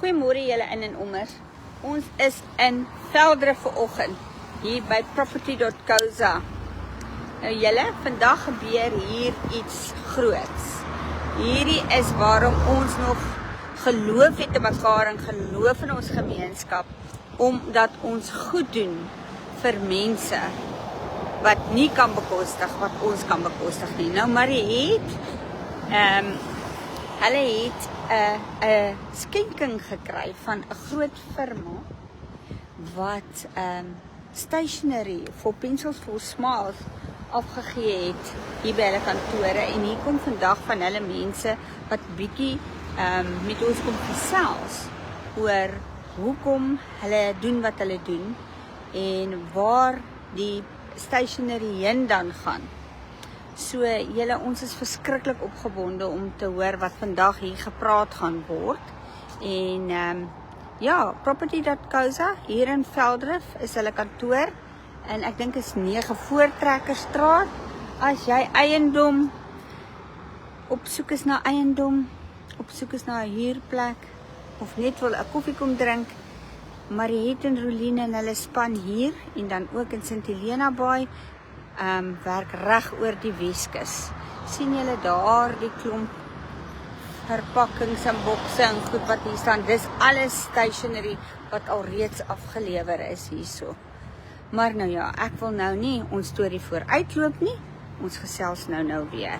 Goeiemôre julle in en ommers. Ons is in Veldre vanoggend hier by property.co.za. Nou julle, vandag gebeur hier iets groots. Hierdie is waarom ons nog geloof het in mekaar en geloof in ons gemeenskap, omdat ons goed doen vir mense wat nie kan bekostig wat ons kan bekostig nie. Nou Marie het hulle het 'n skenking gekry van 'n groot firma wat stationery for pencils for smiles afgegee het hier by hulle kantore, en hier kom vandag van hulle mense wat bietjie met ons kom gesels oor hoekom hulle doen wat hulle doen en waar die stationery heen dan gaan. So julle, ons is verskriklik opgewonde om te hoor wat vandag hier gepraat gaan word. En ja, property.co.za hier in Veldre is hulle kantoor, en ek dink is 9 Voortrekkerstraat. As jy eiendom op soek is na eiendom, op soek is na 'n huurplek of net wil 'n koffie kom drink, Mariette en Roline en hulle span hier en dan ook in St Helena Bay werk reg oor die Weskus. Sien julle daar die klomp verpakkings en bokse en goed wat hier staan? Dis alles stationery wat al reeds afgelewer is hierso. Maar nou ja, ek wil nou nie ons storie vooruitloop nie. Ons gesels nou weer.